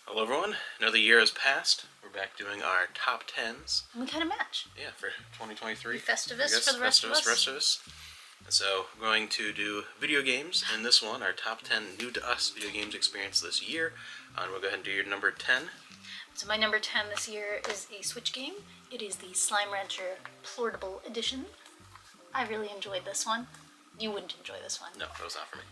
Hello everyone, another year has passed. We're back doing our top 10s. And we kind of match. Yeah, for 2023. Festivus for the rest of us. And so we're going to do video games in this one, our top 10 new to us video games experience this year. And we'll go ahead and do your number 10. So my number 10 this year is a Switch game. It is the Slime Rancher Portable Edition. I really enjoyed this one. You wouldn't enjoy this one. No, that was not for me.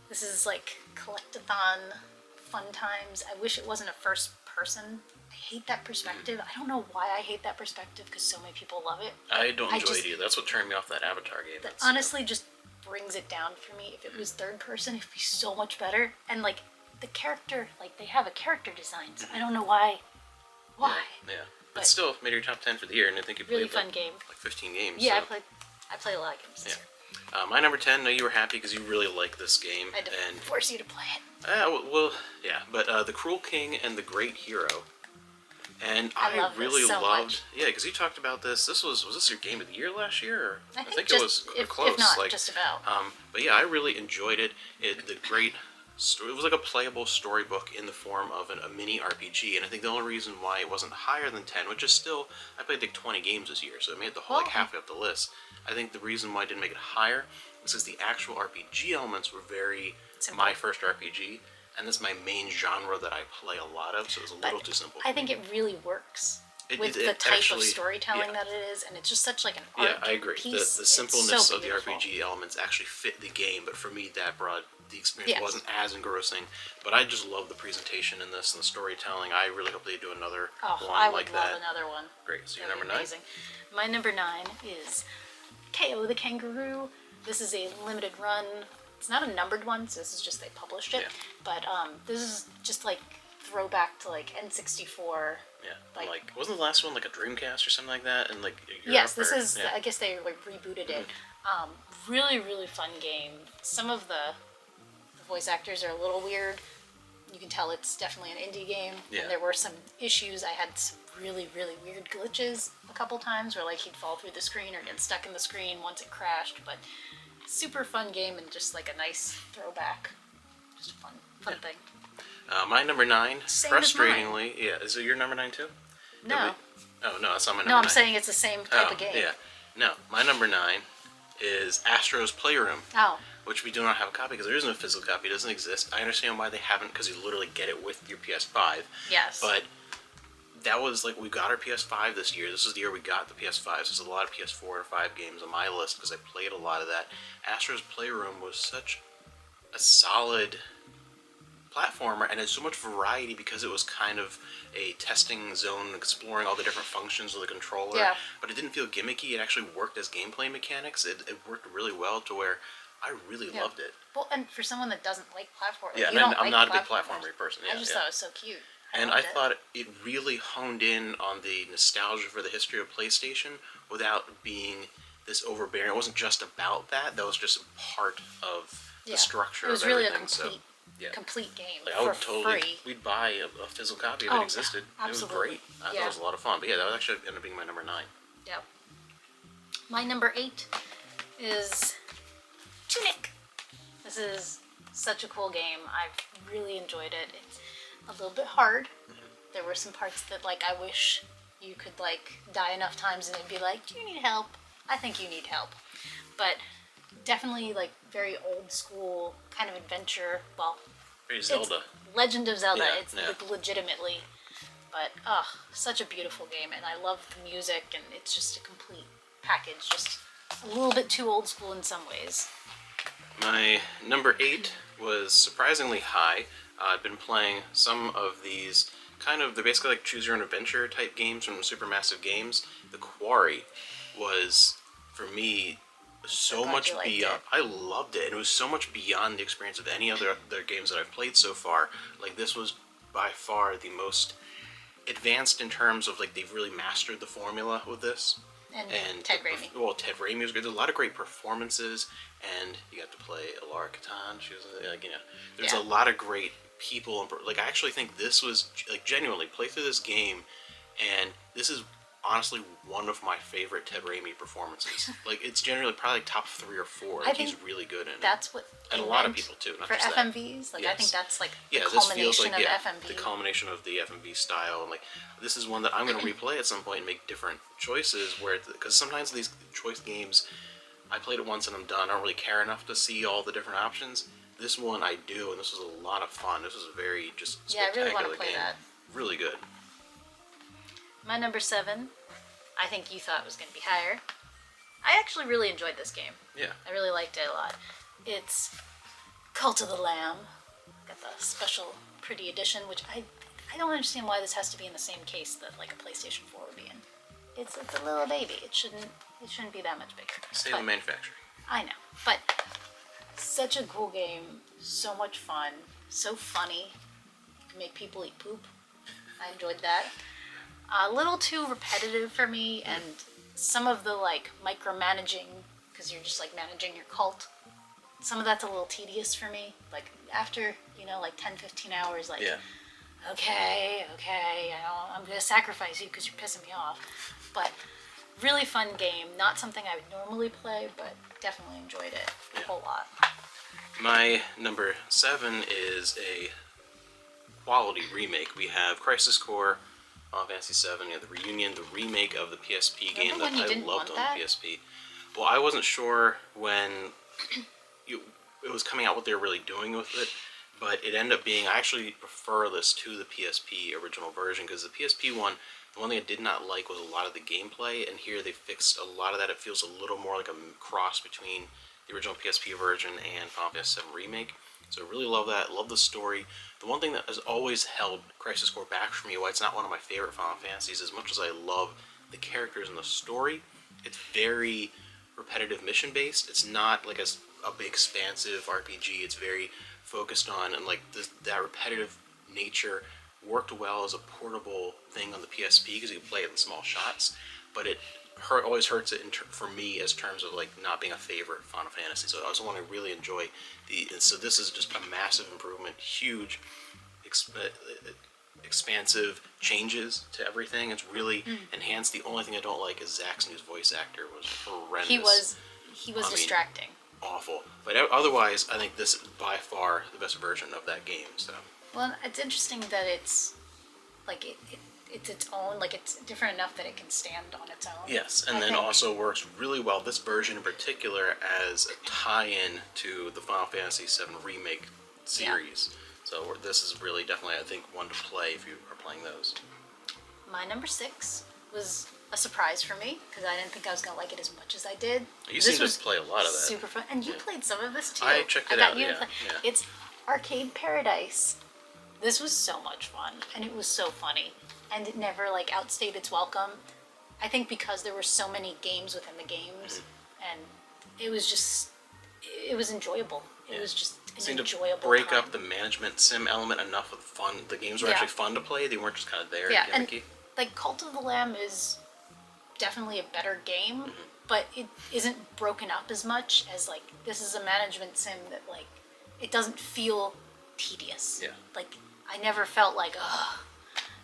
This is like collectathon, fun times. I wish it wasn't a first person. I hate that perspective. I don't know why I hate that perspective because so many people love it. I don't enjoy it either. That's what turned me off that Avatar game. That honestly just brings it down for me. If it was third person, it'd be so much better. And like the character, like they have a character design. So I don't know why. Why? Yeah. But still made your top 10 for the year, and I think you played really fun game. Like 15 games. Yeah, so. I play a lot of games this year. My number 10, I know you were happy because you really like this game. I had to force you to play it. But The Cruel King and the Great Hero. And I love really this so loved, much. yeah, because you talked about this. Was this your game of the year last year? Or? I think it was close. If not, just about. But yeah, I really enjoyed it. It was like a playable storybook in the form of a mini RPG, and I think the only reason why it wasn't higher than 10, which is still, I played like 20 games this year, so it made the whole halfway up the list. I think the reason why I didn't make it higher is because the actual RPG elements were very simple. My first RPG, and this is my main genre that I play a lot of, so it was a little too simple. I think it really works with the type of storytelling that it is, and it's just such like an art I agree. piece. The simpleness of the RPG elements actually fit the game, but for me that brought the experience wasn't as engrossing. But I just love the presentation in this and the storytelling. I really hope they do another one I like would that. love another one. Great. So your number 9? Amazing. My number 9 is KO the Kangaroo. This is a limited run. It's not a numbered one, so this is just they published it. Yeah. But this is just like throwback to like N64. Yeah. Like wasn't the last one like a Dreamcast or something like that? And like yes, this is. I guess they like rebooted it. Really, really fun game. Some of the voice actors are a little weird. You can tell it's definitely an indie game. Yeah. And there were some issues. I had some really, really weird glitches a couple times where like he'd fall through the screen or get stuck in the screen once it crashed. But super fun game and just like a nice throwback. Just a fun thing. My number 9, Same frustratingly, is it your number 9 too? No. Oh no, that's not my number 9. No, I'm saying it's the same type of game. Yeah. No, my number 9 is Astro's Playroom. Oh. Which we do not have a copy because there isn't a physical copy. It doesn't exist. I understand why they haven't because you literally get it with your PS5. Yes. But that was like we got our PS5 this year. This is the year we got the PS5. So there's a lot of PS4 or 5 games on my list because I played a lot of that. Astro's Playroom was such a solid platformer and had so much variety because it was kind of a testing zone exploring all the different functions of the controller. Yeah. But it didn't feel gimmicky. It actually worked as gameplay mechanics. It worked really well to where I really loved it. Well, and for someone that doesn't like platforming, I'm not a big platformer person. I just thought it was so cute. I thought it really honed in on the nostalgia for the history of PlayStation without being this overbearing. It wasn't just about that. That was just a part of the structure of everything. It was really a complete game free. We'd buy a physical copy if it existed. Absolutely. It was great. I thought it was a lot of fun. But yeah, that was actually ended up being my number 9. Yep. My number 8 is Tunic. This is such a cool game. I've really enjoyed it. It's a little bit hard. There were some parts that like I wish you could like die enough times and it'd be like, do you need help? I think you need help. But definitely like very old school kind of adventure. Well, very Zelda. Legend of Zelda. Yeah, it's like legitimately. But such a beautiful game, and I love the music, and it's just a complete package. Just a little bit too old school in some ways. My number 8 was surprisingly high. I've been playing some of these they're basically like choose your own adventure type games from Supermassive Games. The Quarry was, for me, so much beyond. I loved it, and it was so much beyond the experience of any other games that I've played so far. Like this was by far the most advanced in terms of like they've really mastered the formula with this. And Ted Raimi. Well, Ted Raimi was good. There's a lot of great performances, and you got to play Elara Katan. She was there's a lot of great people. Like I actually think this was like genuinely play through this game, and this is honestly one of my favorite Ted Raimi performances. Like, it's generally probably like top 3 or 4. I Like, think he's really good in it. That's what And they a lot of meant people too, not for just that. FMVs. Like, I think Yes. that's like the Yeah, this feels culmination like of the FMV. culmination of the FMV style, and like this is one that I'm going to replay at some point and make different choices. Where because sometimes these choice games, I played it once and I'm done. I don't really care enough to see all the different options. This one I do, and this was a lot of fun. This was a very just Yeah, I spectacular really want to play game. that. Really good. My number 7, I think you thought was going to be higher. I actually really enjoyed this game. Yeah. I really liked it a lot. It's Cult of the Lamb. Got the special pretty edition, which I don't understand why this has to be in the same case that like a PlayStation 4 would be in. It's a little baby. It shouldn't be that much bigger. Sale But- manufacturing. I know, but such a cool game, so much fun, so funny. You can make people eat poop. I enjoyed that. A little too repetitive for me, and some of the like micromanaging, because you're just like managing your cult. Some of that's a little tedious for me. Like after, like 10, 15 hours, like, Yeah. okay, I'm gonna sacrifice you because you're pissing me off. But really fun game. Not something I would normally play, but definitely enjoyed it a whole lot. My number 7 is a quality remake. We have Crisis Core, Final Fantasy 7, the Reunion, the remake of the PSP game Remember that when you I didn't loved want on that? the PSP. Well, I wasn't sure when it was coming out what they were really doing with it, but it ended up being, I actually prefer this to the PSP original version, because the PSP one, the one thing I did not like was a lot of the gameplay, and here they fixed a lot of that. It feels a little more like a cross between the original PSP version and Final Fantasy 7 Remake. So I really love that. Love the story. The one thing that has always held Crisis Core back from me, why it's not one of my favorite Final Fantasies, as much as I love the characters and the story, it's very repetitive mission based. It's not like a big expansive RPG. It's very focused on, and like that repetitive nature worked well as a portable thing on the PSP because you can play it in small shots, but it always hurts it for me as terms of like not being a favorite Final Fantasy. So I was one I really enjoy and so this is just a massive improvement, huge, expansive changes to everything. It's really enhanced. The only thing I don't like is Zack's new voice actor was horrendous. He was distracting. Awful. But otherwise, I think this is by far the best version of that game. So. Well, it's interesting that it's like it's its own, like it's different enough that it can stand on its own. Yes, and I then think. also works really well, this version in particular, as a tie-in to the Final Fantasy VII Remake series. So this is really definitely, I think, one to play if you are playing those. My number 6 was a surprise for me because I didn't think I was gonna like it as much as I did. You This seem was to play a lot of that. super fun, and you played some of this too. I checked it got out, you to yeah, play- yeah. It's Arcade Paradise. This was so much fun, and it was so funny, and it never like outstayed its welcome. I think because there were so many games within the games, and it was enjoyable. It was just an Seemed to enjoyable break time. up the management sim element enough with fun. The games were Yeah. actually fun to play. They weren't just kind of there Yeah, and and gimmicky. like Cult of the Lamb is definitely a better game, Mm-hmm. but it isn't broken up as much as like this is a management sim that like it doesn't feel tedious. Yeah. Like I never felt like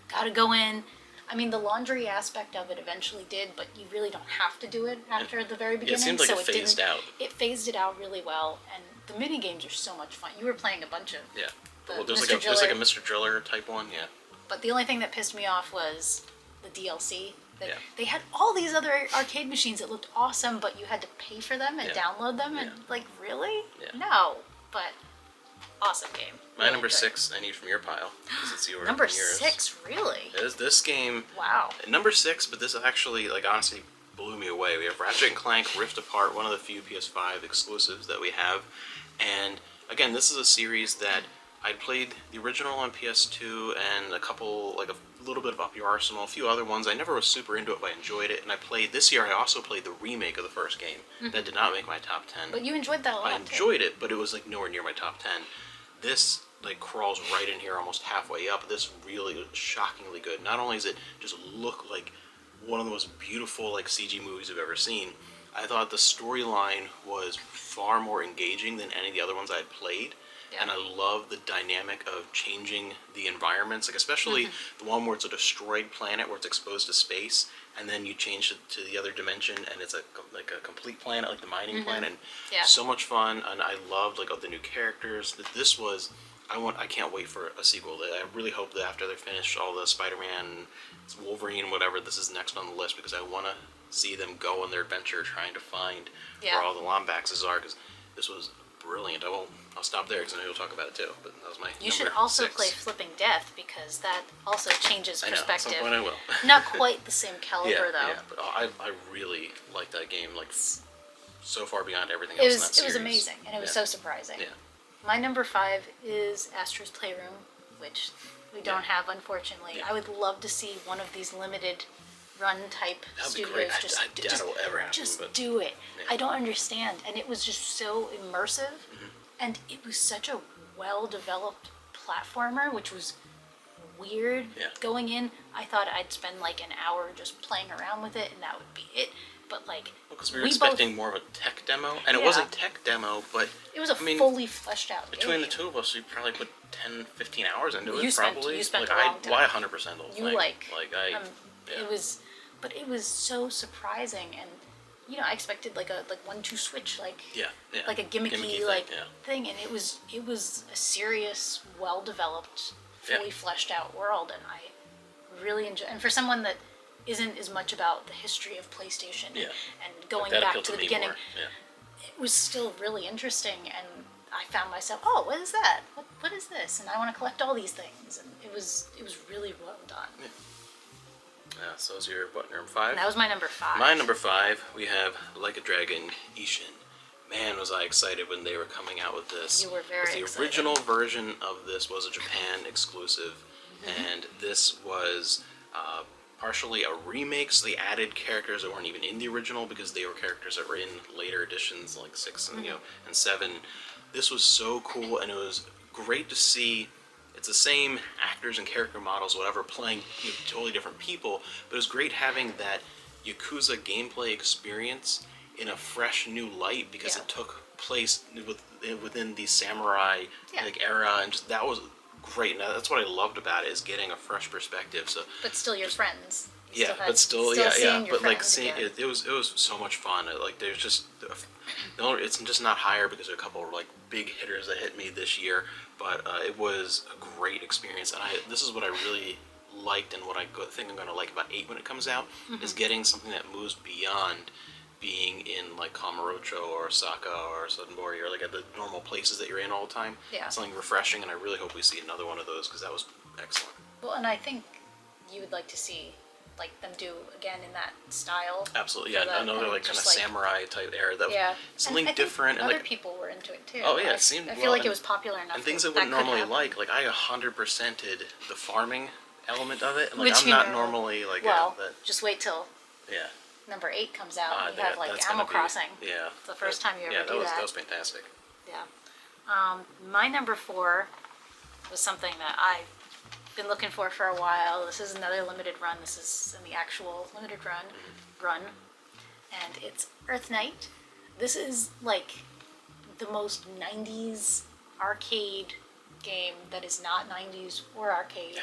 gotta go in. I mean, the laundry aspect of it eventually did, but you really don't have to do it after the very beginning. seemed like so it phased didn't, out. It phased it out really well, and the mini games are so much fun. You were playing a bunch of Yeah. the Well, there's Mr. like a Driller. Mr. Driller type one, yeah. But the only thing that pissed me off was the DLC. Yeah. They had all these other arcade machines that looked awesome, but you had to pay for them and Yeah. download them, and Yeah. like, really? Yeah. No. But awesome game. My Really number good. 6, I need from your pile, because it's yours. Number and yours. 6, really? Is this game Wow. number 6? But this actually, like, honestly blew me away. We have Ratchet and Clank Rift Apart, one of the few PS5 exclusives that we have, and again, this is a series that I played the original on PS2 and a couple, like a little bit of Up Your Arsenal, a few other ones. I never was super into it, but I enjoyed it. And I played this year. I also played the remake of the first game that did not make my top 10. But you enjoyed that a lot, I too. enjoyed it, but it was like nowhere near my top 10. This like crawls right in here, almost halfway up. This really was shockingly good. Not only does it just look like one of the most beautiful like CG movies I've ever seen, I thought the storyline was far more engaging than any of the other ones I had played. Yeah. and I love the dynamic of changing the environments, like especially the one where it's a destroyed planet where it's exposed to space, and then you change it to the other dimension and it's like a complete planet, like the mining planet. And Yeah. so much fun, and I loved like all the new characters. This was. I can't wait for a sequel. I really hope that after they finish all the Spider-Man, Wolverine, whatever, this is next on the list because I want to see them go on their adventure trying to find Yeah. where all the Lombaxes are. Because this was brilliant. I'll stop there because I know you'll talk about it too. But that was my. You should number also 6. play Flipping Death because that also changes I know. At perspective. some point I will. Not quite the same caliber though. Yeah, but I really like that game. Like so far beyond everything It else in that was series. amazing and it was Yeah. so surprising. Yeah. My number 5 is Astro's Playroom, which we don't have unfortunately. Yeah. I would love to see one of these limited run type That'd be studios great. just I doubt it'll ever happen, just but- do it. Yeah. I don't understand, and it was just so immersive, Mm-hmm. and it was such a well developed platformer, which was weird. Yeah. Going in, I thought I'd spend like an hour just playing around with it, and that would be it. But like, Because we were we expecting more of a tech demo, and it Yeah. wasn't tech demo, but it was a I mean, fully fleshed out between game. the two of us, we probably put 10, 15 hours into it. You spent- Probably. you spent like a long I, well, I time. 100% the whole You thing. like, I. um, Yeah. it was so surprising, and you know, I expected like a 1-2 switch, like Yeah. like a gimmicky, thing, like yeah. thing, and it was a serious, well developed, Yeah. fully fleshed out world, and I really enjoy. And for someone that isn't as much about the history of PlayStation Yeah. and going That back appealed to the me beginning, more. Yeah. it was still really interesting, and I found myself, oh, what is that? What is this? And I want to collect all these things, and it was really well done. Yeah. So is your what, number 5? And that was my number 5. My number 5, we have Like a Dragon Ishin. Man, was I excited when they were coming out with this. You were very 'Cause the excited. original version of this was a Japan exclusive, and this was partially a remake, so they added characters that weren't even in the original because they were characters that were in later editions like 6 and and 7. This was so cool, and it was great to see. It's the same actors and character models, whatever, playing totally different people, but it was great having that Yakuza gameplay experience in a fresh new light because Yeah. it took place within the samurai Yeah. like era, and just that was great. And that's what I loved about it, is getting a fresh perspective. So But still your friends. You yeah, had- but still yeah, seeing your but like friends seeing again. it was so much fun. Like there's just it's just not higher because there are a couple of like big hitters that hit me this year, but it was a great experience, and this is what I really liked, and what I think I'm gonna like about 8 when it comes out Mm-hmm. is getting something that moves beyond being in like Kamurocho or Osaka or Suddenbury or like at the normal places that you're in all the time. Yeah. Something refreshing, and I really hope we see another one of those because that was excellent. Well, and I think you would like to see like them do again in that style. Absolutely, for yeah. that, Another and like kind of just, like- samurai type era. That was Yeah, something and I think different, and other like people were into it too. Oh, yeah, I, it seemed I feel well, like it and- was popular enough. and things that I wouldn't that could normally happen. like I 100%ed the farming element of it, and like Which I'm you not know- normally like Well, that. just wait till Yeah. number 8 comes out. Ah, and you have like that's Animal gonna be- Crossing. Yeah. It's the first time you ever yeah, do that was fantastic. Yeah. My number 4 was something that I've been looking for a while. This is another limited run. This is in the actual limited run, and it's Earth Knight. This is like the most 90s arcade game that is not 90s or arcade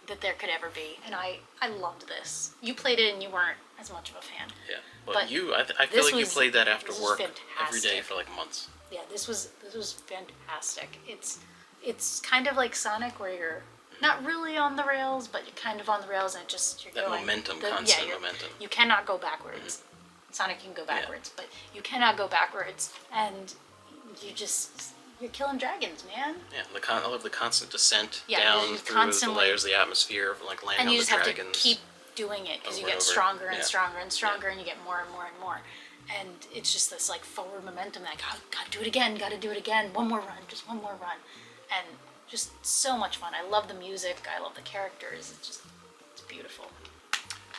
that there could ever be, and I loved this. You played it and you weren't as much of a fan. Yeah. But But I feel this like you was- played that after this was work every day fantastic. for like months. Yeah, this was fantastic. It's kind of like Sonic, where you're not really on the rails, but you're kind of on the rails, and you're That going momentum, the- constant you're- momentum. You cannot go backwards. Sonic can go backwards, but you cannot go backwards, and you're killing dragons, man. Yeah, I love the constant descent Yeah, down you through constantly- the layers of the atmosphere, like landing And on you the just have dragons. to keep doing it because you Over get and over. stronger and Yeah. stronger and stronger, and you get more and more and more. And it's just this like forward momentum that gotta do it again, gotta do it again, one more run, just one more run. And just so much fun. I love the music, I love the characters, it's beautiful.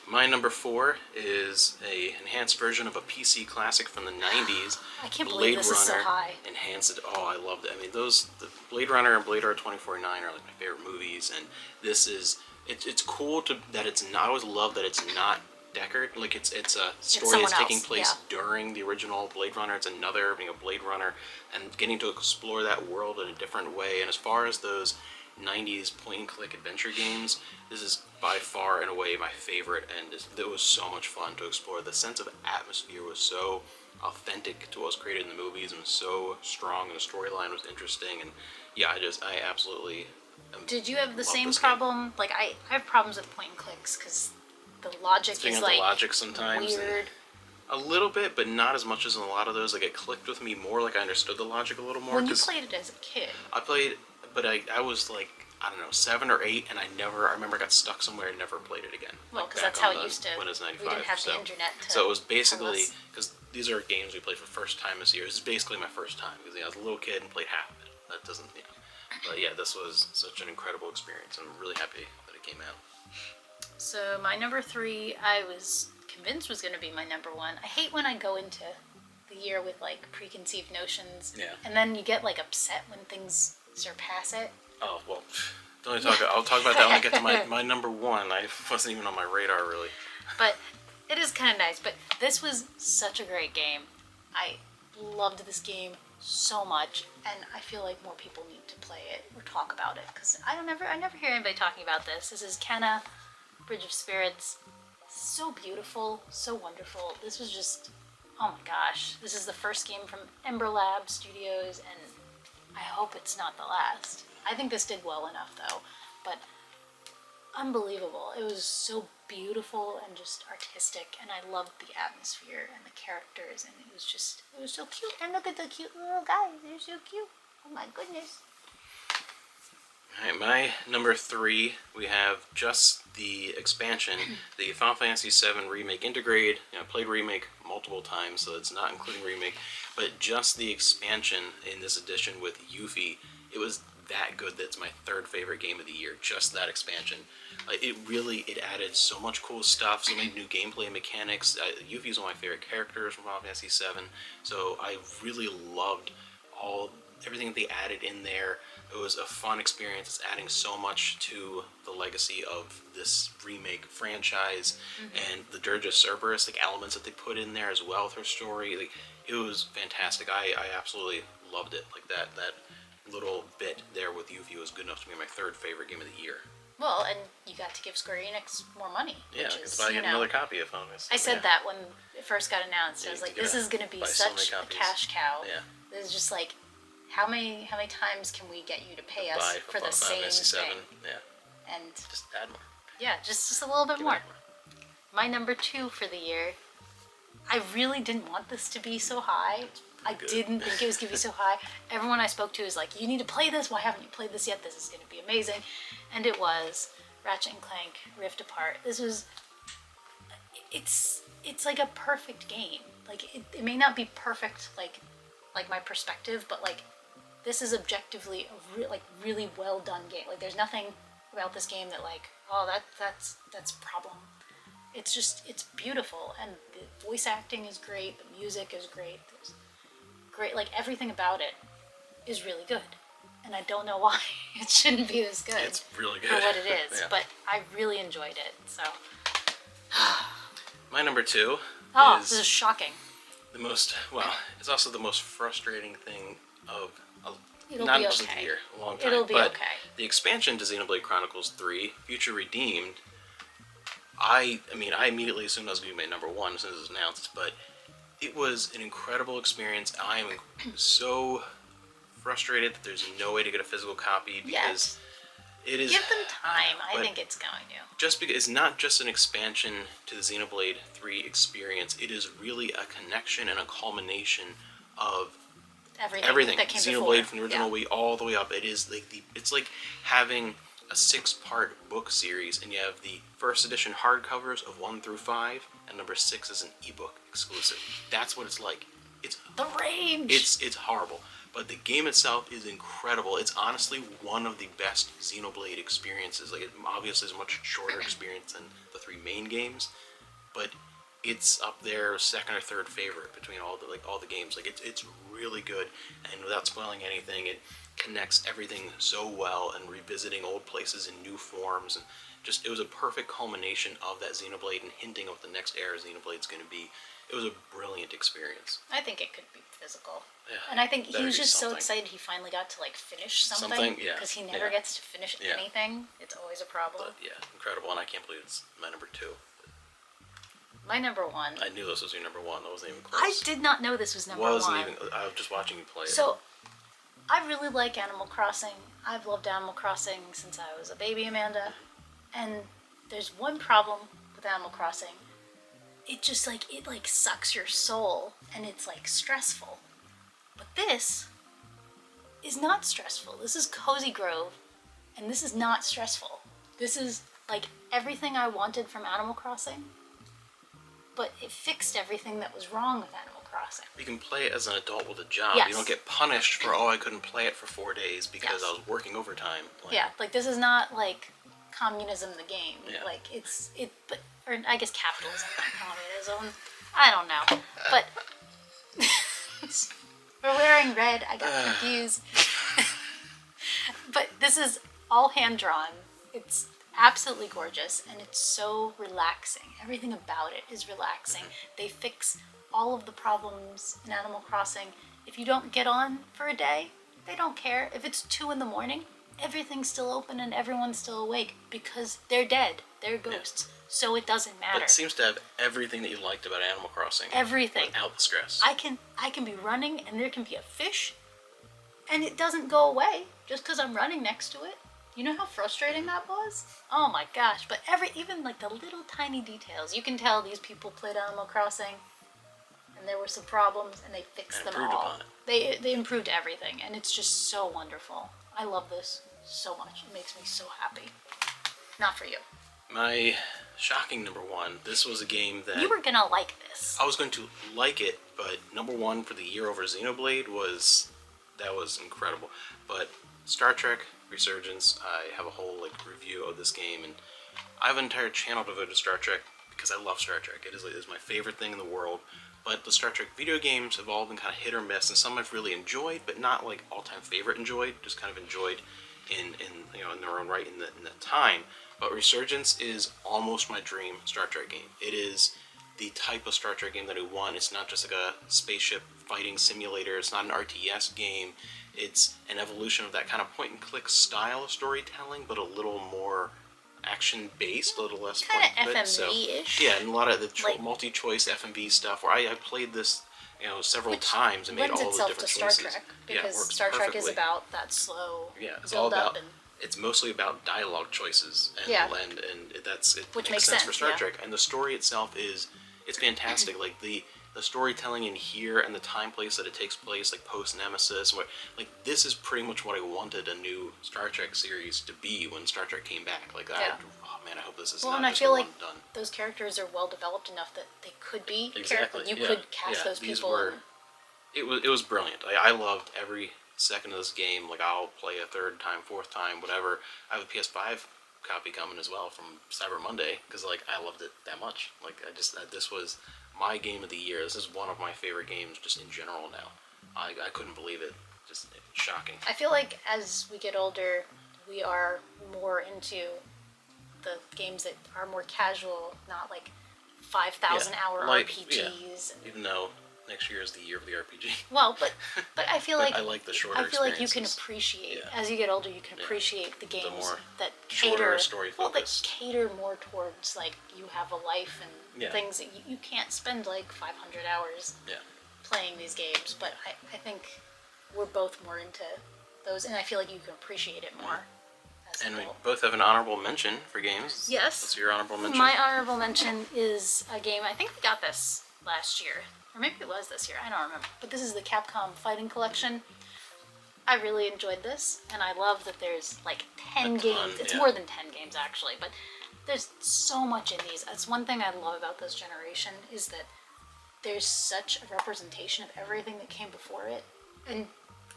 My number 4 is a enhanced version of a PC classic from the 90s. I can't Blade believe this is so Runner high. Enhanced. Oh, I loved it. I mean, the Blade Runner and Blade Runner 2049 are like my favorite movies, and this is it's cool that it's not. I always love that it's not Deckard. Like it's a story someone that's taking else, place yeah. during the original Blade Runner. It's another Blade Runner, and getting to explore that world in a different way. And as far as those 90s point-and-click adventure games, this is by far and away my favorite, and it was so much fun to explore. The sense of atmosphere was so authentic to what was created in the movies, and was so strong, and the storyline was interesting, and yeah, I absolutely Did you have the love same this game. problem? Like I have problems with point and clicks because the logic Speaking is of like the logic sometimes, and weird. a little bit, but not as much as in a lot of those. Like it clicked with me more, like I understood the logic a little more. When you 'Cause played it as a kid, I played, but I was like, I don't know, 7 or 8, and I remember I got stuck somewhere and never played it again. well, Like, because back that's how on it the used to. Windows We 95. didn't have so, the internet. so it was tell basically, us. because these are games we played for the first time this year. This is basically my first time, because I was a little kid and played half of it. That doesn't, But yeah, this was such an incredible experience. I'm really happy that it came out. So my number 3, I was convinced was going to be my number 1. I hate when I go into the year with like preconceived notions, Yeah. and then you get like upset when things surpass it. Oh, well, I'll talk about that when I get to my number 1. I wasn't even on my radar, really. But it is kind of nice. But this was such a great game. I loved this game so much, and I feel like more people need to play it or talk about it because I never hear anybody talking about this. This is Kenna, Bridge of Spirits. So beautiful, so wonderful. This was just, oh my gosh. This is the first game from Ember Lab Studios, and I hope it's not the last. I think this did well enough though, but unbelievable. It was so beautiful and just artistic, and I loved the atmosphere and the characters, and it was so cute. And look at the cute little guys, they're so cute. Oh my goodness. Alright, my number 3, we have just the expansion, the Final Fantasy VII Remake Intergrade. I played Remake multiple times, so it's not including Remake, but just the expansion in this edition with Yuffie, it was that good that it's my 3rd favorite game of the year, just that expansion. It added so much cool stuff, so many new gameplay mechanics. Yuffie's one of my favorite characters from Final Fantasy VII, so I really loved everything that they added in there. It was a fun experience. It's adding so much to the legacy of this remake franchise, and the Dirge of Cerberus, elements that they put in there as well with her story. It was fantastic. I absolutely loved it. That little bit there with Yuffie was good enough to be my 3rd favorite game of the year. Well, and you got to give Square Enix more money. Yeah, which because is, if I get another copy of Final Fantasy. I said that when it first got announced. Yeah, I was you like, gotta this is going to be buy so many such a copies. cash cow. Yeah. This is just like, how many times can we get you to pay us Buy for the Final same Fantasy thing? VII. Yeah, And just add more. yeah, just a little bit Give more. it more. My number 2 for the year, I really didn't want this to be so high. I Good. didn't think it was going to be so high. Everyone I spoke to is like, you need to play this. Why haven't you played this yet? This is going to be amazing. And it was Ratchet and Clank Rift Apart. This was, it's like a perfect game. Like it may not be perfect like my perspective, but like this is objectively a really well done game. Like there's nothing about this game that like, oh, that's a problem. It's beautiful, and the voice acting is great, the music is great, there's great, like everything about it is really good. And I don't know why it shouldn't be this good. It's really good. For what it is, Yeah. but I really enjoyed it, so. My number 2 Oh, is this is shocking. the most, it's also the most frustrating thing of It'll not be just of the okay. year, a long time. It'll be but okay. The expansion to Xenoblade Chronicles 3, Future Redeemed, I immediately assumed that was going to be my number 1 as soon as it was announced, but it was an incredible experience. I am so frustrated that there's no way to get a physical copy because it is... Give them time. I but think it's going to. just because it's not just an expansion to the Xenoblade 3 experience, it is really a connection and a culmination of everything. that came Xenoblade before. from the original Wii all the way up. It is it's like having a 6-part book series, and you have the first edition hardcovers of 1 through 5, and number 6 is an ebook exclusive. That's what it's like. It's The range. it's horrible, but the game itself is incredible. It's honestly one of the best Xenoblade experiences. Like, it obviously is a much shorter experience than the 3 main games, but it's up there 2nd or 3rd favorite between all the games. Like, it's really good, and without spoiling anything, it connects everything so well, and revisiting old places in new forms, and just, it was a perfect culmination of that Xenoblade and hinting of what the next era of Xenoblade's going to be. It was a brilliant experience. I think it could be physical. Yeah, and I think he better was be just so something. excited he finally got to like finish something. Something, yeah, Because he never yeah. gets to finish Yeah. anything. It's always a problem. But yeah, incredible, and I can't believe it's my number 2. My number 1. I knew this was your number 1. That wasn't even close. I did not know this was number 1. Wasn't even. I was just watching you play it. So, I really like Animal Crossing. I've loved Animal Crossing since I was a baby, Amanda. And there's one problem with Animal Crossing. It just it sucks your soul, and it's like stressful. But this is not stressful. This is Cozy Grove, and this is not stressful. This is like everything I wanted from Animal Crossing, but it fixed everything that was wrong with Animal Crossing. You can play it as an adult with a job. Yes. You don't get punished for, oh, I couldn't play it for 4 days because Yes. I was working overtime. Like, Yeah, like this is not like communism the game. Yeah. Like or I guess capitalism, not communism. I don't know. But we're wearing red. I got confused. But this is all hand drawn. It's absolutely gorgeous, and it's so relaxing. Everything about it is relaxing. They fix all of the problems in Animal Crossing. If you don't get on for a day, they don't care. If it's 2 a.m, everything's still open and everyone's still awake because they're dead. They're ghosts. So it doesn't But matter. it seems to have everything that you liked about Animal Crossing. Everything. Without the stress. I can be running and there can be a fish and it doesn't go away just because I'm running next to it. You know how frustrating that was? Oh my gosh. But even like the little tiny details, you can tell these people played Animal Crossing and there were some problems and they fixed them Improved all. upon it. They improved everything and it's just so wonderful. I love this so much. It makes me so happy. Not for you. My shocking number 1, this was a game that... You were gonna like this. I was going to like it, but number 1 for the year over Xenoblade was incredible. But Star Trek Resurgence, I have a whole review of this game, and I have an entire channel devoted to Star Trek because I love Star Trek. It is my favorite thing in the world. But the Star Trek video games have all been kind of hit or miss, and some I've really enjoyed, but not all-time favorite enjoyed. Just kind of enjoyed in their own right in that time. But Resurgence is almost my dream Star Trek game. It is the type of Star Trek game that I want. It's not just like a spaceship fighting simulator. It's not an RTS game. It's an evolution of that kind of point-and-click style of storytelling, but a little more action-based, a little less Kind of point-and-click. FMV-ish. Yeah, and a lot of the Like- multi-choice FMV stuff, where I played this several times and made lends all the itself different to Star choices. Trek Yeah, it because works Star Trek is perfectly. about that slow Yeah, it's all build up about. and It's mostly about dialogue choices, and Yeah. it Which makes makes sense for sense, Star yeah. Trek. And the story itself it's fantastic. Like the storytelling in here and the time place that it takes place, like post Nemesis, this is pretty much what I wanted a new Star Trek series to be when Star Trek came back. Yeah. Oh man, I hope this is well, not and I just feel a like one and done. those characters are well developed enough that they could be Exactly. characters. You yeah. could cast yeah. those These people. were. It was brilliant. I loved every second of this game. I'll play a third time, fourth time, whatever. I have a PS5 copy coming as well from Cyber Monday because I loved it that much. This was my game of the year. This is one of my favorite games just in general now. I couldn't believe it. Just shocking. I feel like as we get older, we are more into the games that are more casual, not 5,000 hour RPGs. Even though next year is the year of the RPG. Well, but I feel But like I like the shorter I feel like you can experiences. appreciate Yeah. as you get older. You can appreciate the games more that shorter cater story that focused. cater more towards you have a life and Yeah. things that you can't spend 500 hours Yeah. playing these games. But I think we're both more into those, and I feel like you can appreciate it more. As And a we whole. both have an honorable mention for games. Yes. What's your honorable mention? My honorable mention is a game, I think we got this last year, or maybe it was this year, I don't remember. But this is the Capcom Fighting Collection. I really enjoyed this, and I love that there's 10 A ton, games. It's yeah. more than 10 games actually, but there's so much in these. That's one thing I love about this generation is that there's such a representation of everything that came before it, and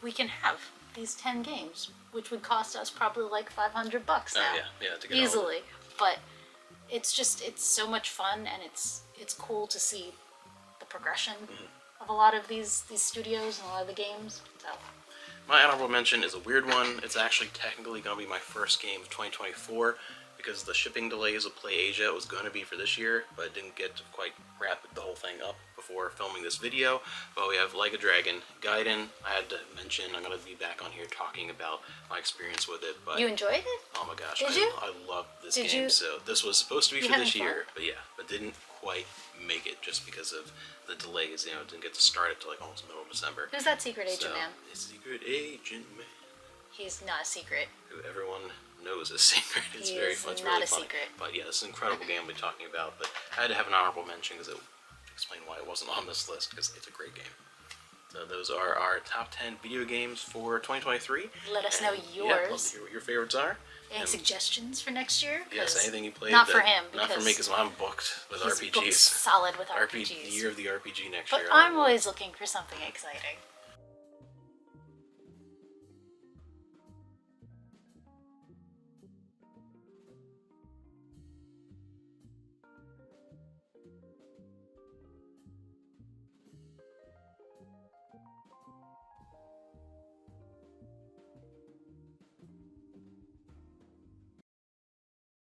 we can have these 10 games, which would cost us probably $500 now Oh, yeah, to get all of it. easily. But it's so much fun, and it's cool to see the progression of a lot of these studios and a lot of the games. So My honorable mention is a weird one. It's actually technically going to be my first game of 2024 because the shipping delays of Play Asia was going to be for this year, but didn't get to quite wrap the whole thing up before filming this video. But we have Like a Dragon Gaiden. I had to mention I'm going to be back on here talking about my experience with it. But you enjoyed it? oh my gosh, Did you? I love this Did game. you? So this was supposed to be You for this having fun? year, but yeah, but didn't quite make it just because of the delays. You know, didn't get to start it till like almost middle of December. Who's that secret agent So, man? Secret agent man, He's not a secret. who everyone knows is secret. It's He very is fun. It's not really a funny. secret. But yeah, this is an incredible game we're talking about. But I had to have an honorable mention because it explain why it wasn't on this list because it's a great game. So those are our top 10 video games for 2023. Let us know And, yeah, love yours. to hear what your favorites are. Any And, suggestions for next year? yes, 'Cause anything you played. Not for that- him. Not for me because I'm booked with he's booked RPGs. solid with RPG, RPGs. year of the RPG next But year. I'm always looking for something exciting.